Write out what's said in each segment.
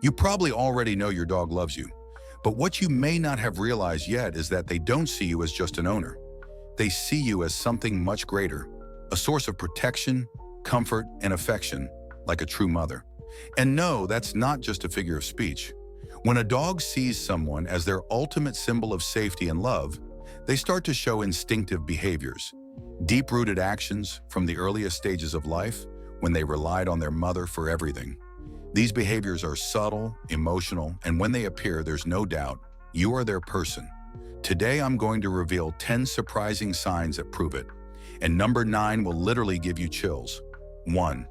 You probably already know your dog loves you, but what you may not have realized yet is that they don't see you as just an owner. They see you as something much greater, a source of protection, comfort, and affection, like a true mother. And no, that's not just a figure of speech. When a dog sees someone as their ultimate symbol of safety and love, they start to show instinctive behaviors, deep-rooted actions from the earliest stages of life when they relied on their mother for everything. These behaviors are subtle, emotional, and when they appear, there's no doubt you are their person. Today, I'm going to reveal 10 surprising signs that prove it. And number 9 will literally give you chills. 1.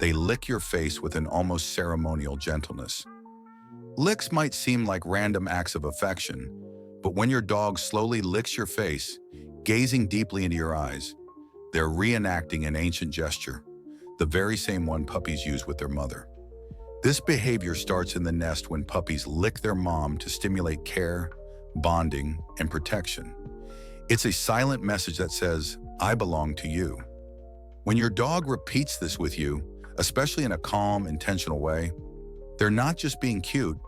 They lick your face with an almost ceremonial gentleness. Licks might seem like random acts of affection, but when your dog slowly licks your face, gazing deeply into your eyes, they're reenacting an ancient gesture, the very same one puppies use with their mother. This behavior starts in the nest when puppies lick their mom to stimulate care, bonding, and protection. It's a silent message that says, "I belong to you." When your dog repeats this with you, especially in a calm, intentional way, they're not just being cute,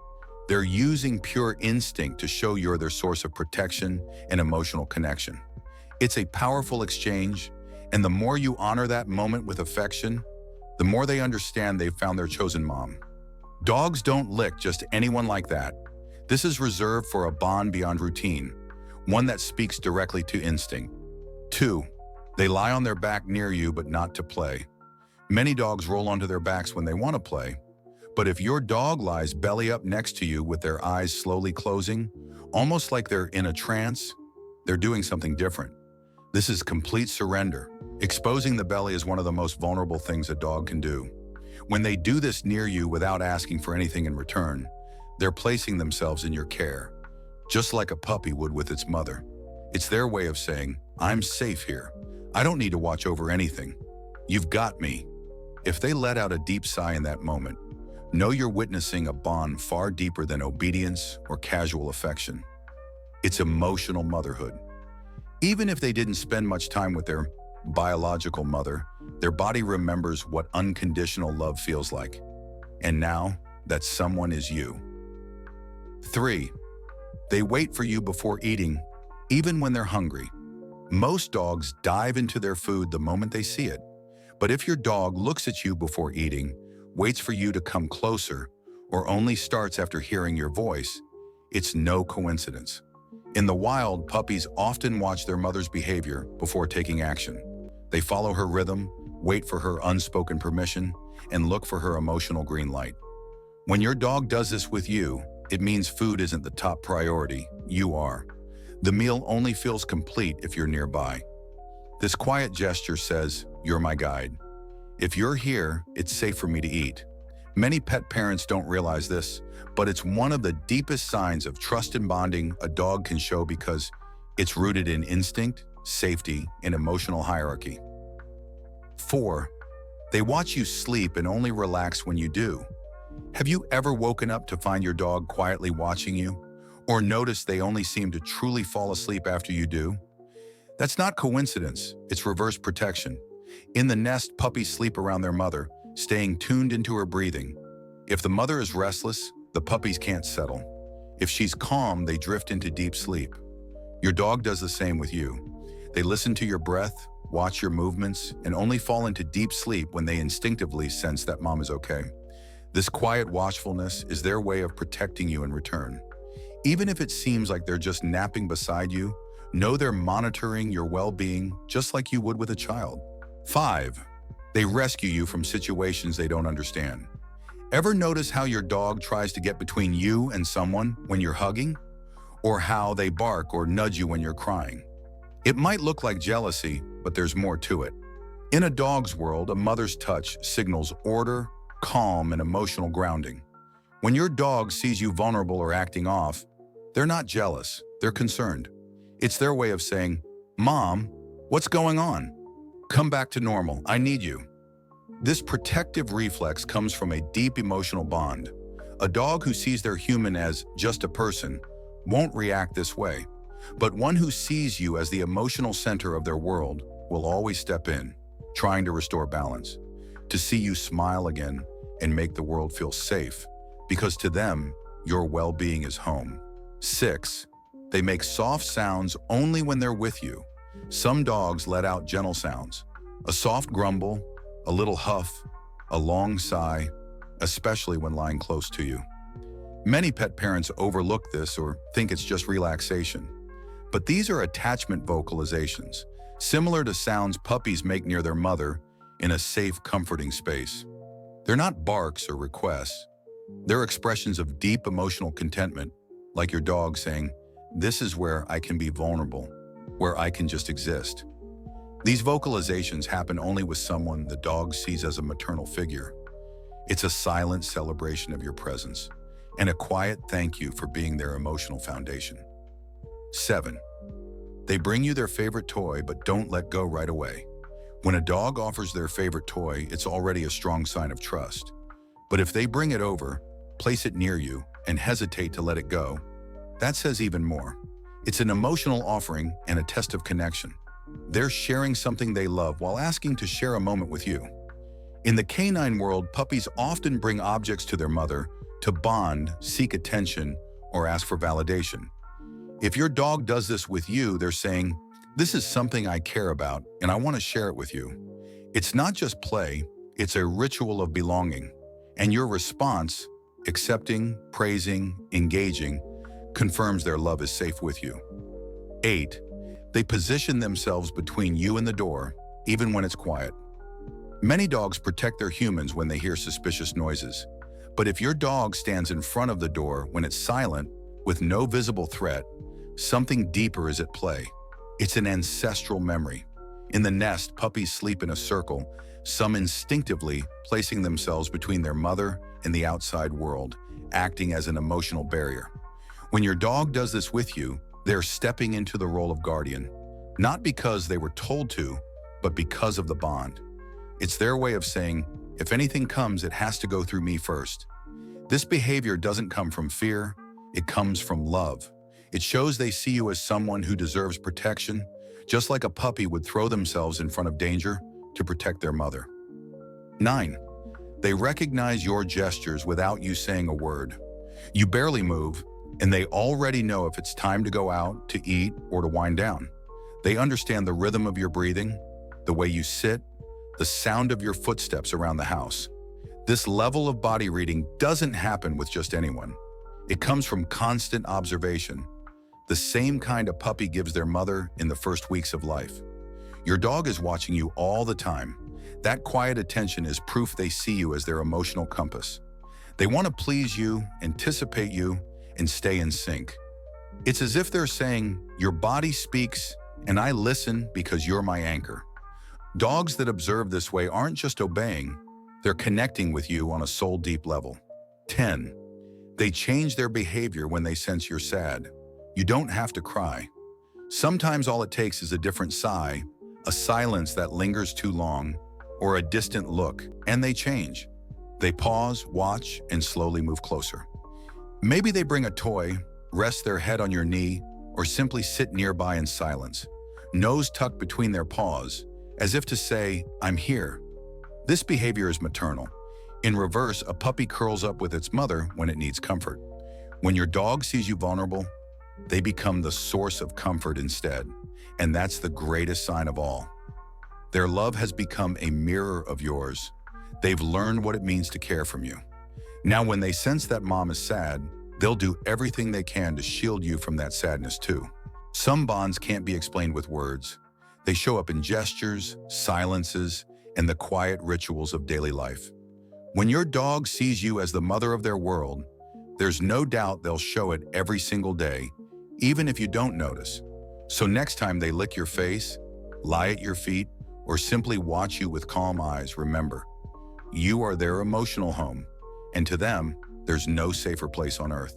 they're using pure instinct to show you're their source of protection and emotional connection. It's a powerful exchange, and the more you honor that moment with affection, the more they understand they've found their chosen mom. Dogs don't lick just anyone like that. This is reserved for a bond beyond routine, one that speaks directly to instinct. 2. They lie on their back near you, but not to play. Many dogs roll onto their backs when they want to play, but if your dog lies belly up next to you with their eyes slowly closing, almost like they're in a trance, they're doing something different. This is complete surrender. Exposing the belly is one of the most vulnerable things a dog can do. When they do this near you without asking for anything in return, they're placing themselves in your care, just like a puppy would with its mother. It's their way of saying, "I'm safe here. I don't need to watch over anything. You've got me." If they let out a deep sigh in that moment, know you're witnessing a bond far deeper than obedience or casual affection. It's emotional motherhood. Even if they didn't spend much time with their biological mother, their body remembers what unconditional love feels like. And now, that someone is you. 3. They wait for you before eating, even when they're hungry. Most dogs dive into their food the moment they see it. But if your dog looks at you before eating, waits for you to come closer, or only starts after hearing your voice, it's no coincidence. In the wild, puppies often watch their mother's behavior before taking action. They follow her rhythm, wait for her unspoken permission, and look for her emotional green light. When your dog does this with you, it means food isn't the top priority, you are. The meal only feels complete if you're nearby. This quiet gesture says, "You're my guide. If you're here, it's safe for me to eat." Many pet parents don't realize this, but it's one of the deepest signs of trust and bonding a dog can show because it's rooted in instinct, safety, and emotional hierarchy. 4. They watch you sleep and only relax when you do. Have you ever woken up to find your dog quietly watching you? Or noticed they only seem to truly fall asleep after you do? That's not coincidence, it's reverse protection. In the nest, puppies sleep around their mother, staying tuned into her breathing. If the mother is restless, the puppies can't settle. If she's calm, they drift into deep sleep. Your dog does the same with you. They listen to your breath, watch your movements, and only fall into deep sleep when they instinctively sense that mom is okay. This quiet watchfulness is their way of protecting you in return. Even if it seems like they're just napping beside you, know they're monitoring your well-being just like you would with a child. 5. They rescue you from situations they don't understand. Ever notice how your dog tries to get between you and someone when you're hugging? Or how they bark or nudge you when you're crying? It might look like jealousy, but there's more to it. In a dog's world, a mother's touch signals order, calm, and emotional grounding. When your dog sees you vulnerable or acting off, they're not jealous, they're concerned. It's their way of saying, "Mom, what's going on? Come back to normal, I need you." This protective reflex comes from a deep emotional bond. A dog who sees their human as just a person won't react this way, but one who sees you as the emotional center of their world will always step in, trying to restore balance. To see you smile again and make the world feel safe, because to them, your well-being is home. 6. They make soft sounds only when they're with you. Some dogs let out gentle sounds, a soft grumble, a little huff, a long sigh, especially when lying close to you. Many pet parents overlook this or think it's just relaxation. But these are attachment vocalizations, similar to sounds puppies make near their mother in a safe, comforting space. They're not barks or requests. They're expressions of deep emotional contentment, like your dog saying, "This is where I can be vulnerable, where I can just exist." These vocalizations happen only with someone the dog sees as a maternal figure. It's a silent celebration of your presence and a quiet thank you for being their emotional foundation. 7. They bring you their favorite toy but don't let go right away. When a dog offers their favorite toy, it's already a strong sign of trust. But if they bring it over, place it near you, and hesitate to let it go, that says even more. It's an emotional offering and a test of connection. They're sharing something they love while asking to share a moment with you. In the canine world, puppies often bring objects to their mother to bond, seek attention, or ask for validation. If your dog does this with you, they're saying, "This is something I care about, and I want to share it with you." It's not just play, it's a ritual of belonging. And your response, accepting, praising, engaging, confirms their love is safe with you. 8. They position themselves between you and the door, even when it's quiet. Many dogs protect their humans when they hear suspicious noises. But if your dog stands in front of the door when it's silent, with no visible threat, something deeper is at play. It's an ancestral memory. In the nest, puppies sleep in a circle, some instinctively placing themselves between their mother and the outside world, acting as an emotional barrier. When your dog does this with you, they're stepping into the role of guardian, not because they were told to, but because of the bond. It's their way of saying, "If anything comes, it has to go through me first." This behavior doesn't come from fear, it comes from love. It shows they see you as someone who deserves protection, just like a puppy would throw themselves in front of danger to protect their mother. 9. They recognize your gestures without you saying a word. You barely move, and they already know if it's time to go out, to eat, or to wind down. They understand the rhythm of your breathing, the way you sit, the sound of your footsteps around the house. This level of body reading doesn't happen with just anyone. It comes from constant observation, the same kind a puppy gives their mother in the first weeks of life. Your dog is watching you all the time. That quiet attention is proof they see you as their emotional compass. They want to please you, anticipate you, and stay in sync. It's as if they're saying, "Your body speaks, and I listen because you're my anchor." Dogs that observe this way aren't just obeying, they're connecting with you on a soul-deep level. 10. They change their behavior when they sense you're sad. You don't have to cry. Sometimes all it takes is a different sigh, a silence that lingers too long, or a distant look, and they change. They pause, watch, and slowly move closer. Maybe they bring a toy, rest their head on your knee, or simply sit nearby in silence, nose tucked between their paws, as if to say, "I'm here." This behavior is maternal. In reverse, a puppy curls up with its mother when it needs comfort. When your dog sees you vulnerable, they become the source of comfort instead, and that's the greatest sign of all. Their love has become a mirror of yours. They've learned what it means to care from you. Now, when they sense that mom is sad, they'll do everything they can to shield you from that sadness too. Some bonds can't be explained with words. They show up in gestures, silences, and the quiet rituals of daily life. When your dog sees you as the mother of their world, there's no doubt they'll show it every single day, even if you don't notice. So next time they lick your face, lie at your feet, or simply watch you with calm eyes, remember, you are their emotional home, and to them, there's no safer place on earth.